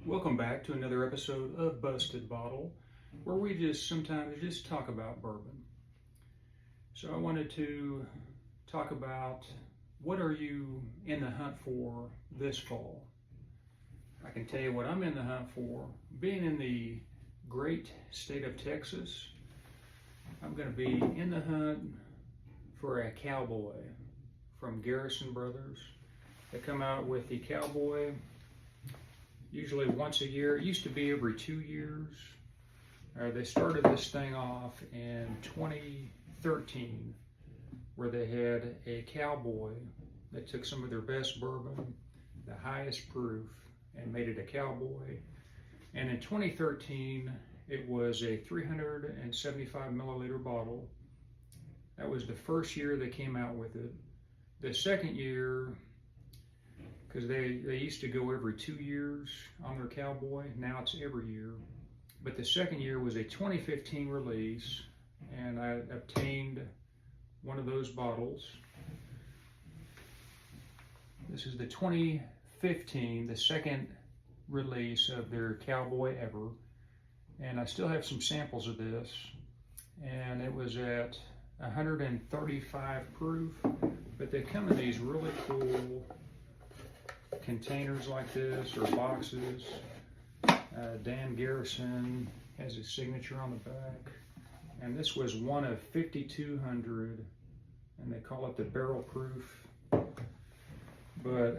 Welcome back to another episode of Busted Bottle, where we sometimes just talk about bourbon. So I wanted to talk about what are you in the hunt for this fall. I can tell you what I'm in the hunt for. Being in the great state of Texas, I'm going to be in the hunt for a Cowboy from Garrison Brothers. They come out with the Cowboy usually once a year. It used to be every 2 years. They started this thing off in 2013, where they had a Cowboy that took some of their best bourbon, the highest proof, and made it a Cowboy. And in 2013, it was a 375 milliliter bottle. That was the first year they came out with it. The second year, because they used to go every 2 years on their Cowboy. Now it's every year. But the second year was a 2015 release, and I obtained one of those bottles. This is the 2015, the second release of their Cowboy ever. And I still have some samples of this. And it was at 135 proof, but they come in these really cool containers like this, or boxes. Dan Garrison has his signature on the back, and this was one of 5,200, and they call it the barrel proof. But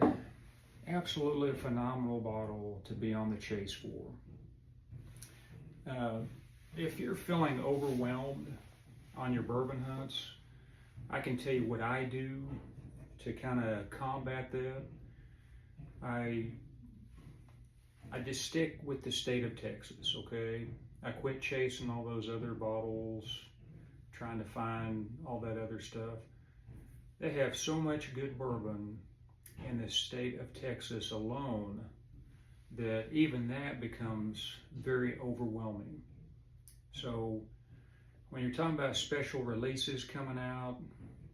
absolutely a phenomenal bottle to be on the chase for. If you're feeling overwhelmed on your bourbon hunts, I can tell you what I do to kind of combat that. I just stick with the state of Texas, okay? I quit chasing all those other bottles, trying to find all that other stuff. They have so much good bourbon in the state of Texas alone that even that becomes very overwhelming. So when you're talking about special releases coming out,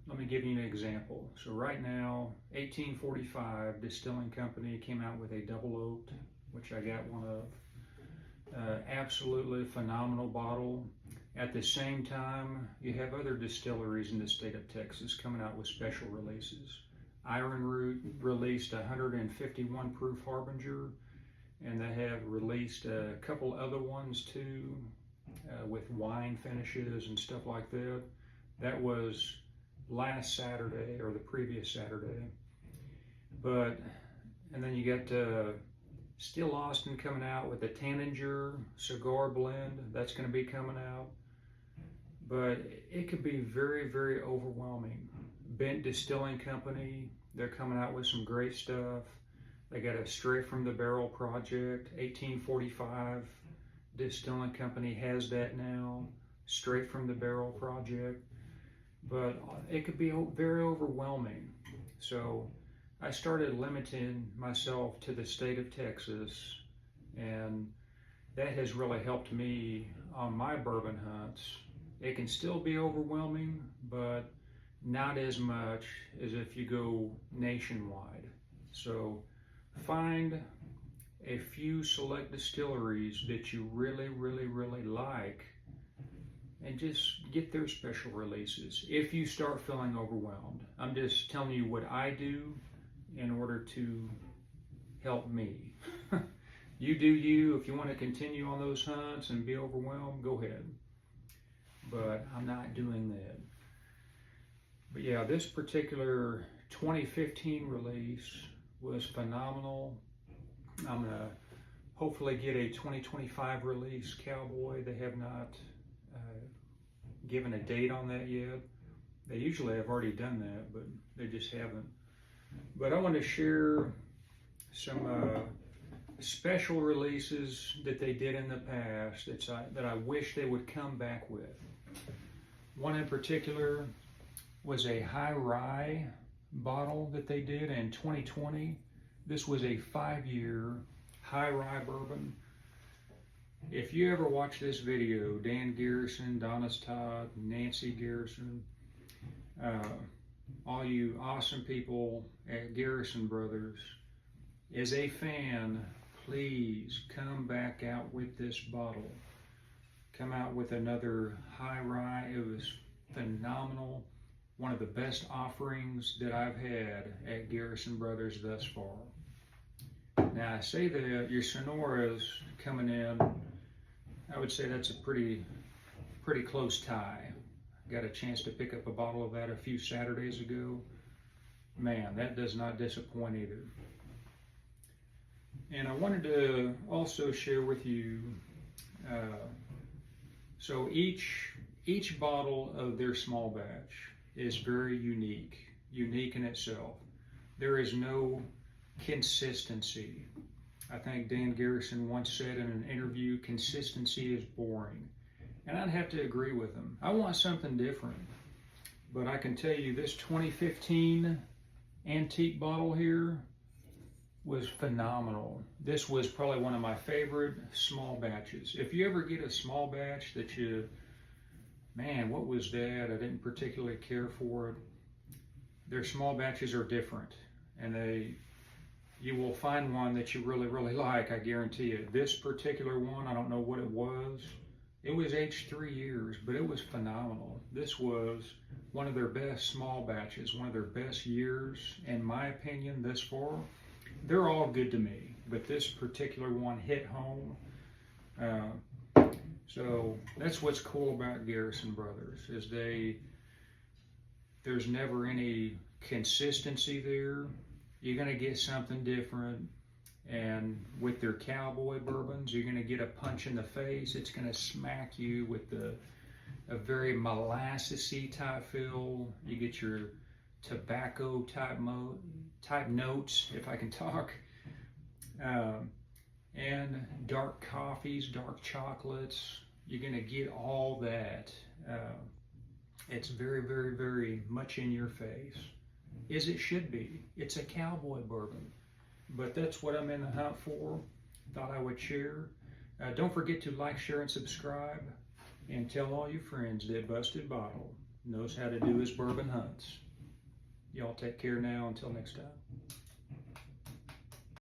let me give you an example. So right now, 1845 Distilling Company came out with a double oaked, which I got one of. Absolutely phenomenal bottle. At the same time, you have other distilleries in the state of Texas coming out with special releases. Iron Root released 151 proof Harbinger, and they have released a couple other ones too, with wine finishes and stuff like that. That was last Saturday, or the previous Saturday. And then you got Still Austin coming out with a Tanninger cigar blend. That's going to be coming out. But it could be very, very overwhelming. Bent Distilling Company, they're coming out with some great stuff. They got a Straight from the Barrel project. 1845 Distilling Company has that now. Straight from the Barrel project. But it could be very overwhelming. So I started limiting myself to the state of Texas, and that has really helped me on my bourbon hunts. It can still be overwhelming, but not as much as if you go nationwide. So find a few select distilleries that you really, really, really like, and just get their special releases if you start feeling overwhelmed. I'm just telling you what I do in order to help me. You do you. If you want to continue on those hunts and be overwhelmed, go ahead. But I'm not doing that. But yeah, this particular 2015 release was phenomenal. I'm going to hopefully get a 2025 release Cowboy. They have not given a date on that yet. They usually have already done that, but they just haven't. But I want to share some special releases that they did in the past that I wish they would come back with. One in particular was a high rye bottle that they did in 2020. This was a 5-year high rye bourbon. If you ever watch this video, Dan Garrison, Donna's Todd, Nancy Garrison, all you awesome people at Garrison Brothers, as a fan, please come back out with this bottle. Come out with another high rye. It was phenomenal. One of the best offerings that I've had at Garrison Brothers thus far. Now, I say that your Sonora's coming in, I would say that's a pretty close tie. Got a chance to pick up a bottle of that a few Saturdays ago. Man, that does not disappoint either. And I wanted to also share with you, so each bottle of their small batch is very unique in itself. There is no consistency. I think Dan Garrison once said in an interview, consistency is boring. And I'd have to agree with him. I want something different. But I can tell you this 2015 antique bottle here was phenomenal. This was probably one of my favorite small batches. If you ever get a small batch that you, man, what was that? I didn't particularly care for it. Their small batches are different. And you will find one that you really, really like, I guarantee it. This particular one, I don't know what it was. It was aged 3 years, but it was phenomenal. This was one of their best small batches, one of their best years, in my opinion, thus far. They're all good to me, but this particular one hit home. So that's what's cool about Garrison Brothers, is there's never any consistency there. You're gonna get something different. And with their cowboy bourbons, you're going to get a punch in the face. It's going to smack you with a very molassesy type feel. You get your tobacco type notes, if I can talk. And dark coffees, dark chocolates. You're going to get all that. It's very, very, very much in your face, as it should be. It's a cowboy bourbon. But that's what I'm in the hunt for. Thought I would share. Don't forget to like, share, and subscribe. And tell all your friends that Busted Bottle knows how to do his bourbon hunts. Y'all take care now. Until next time.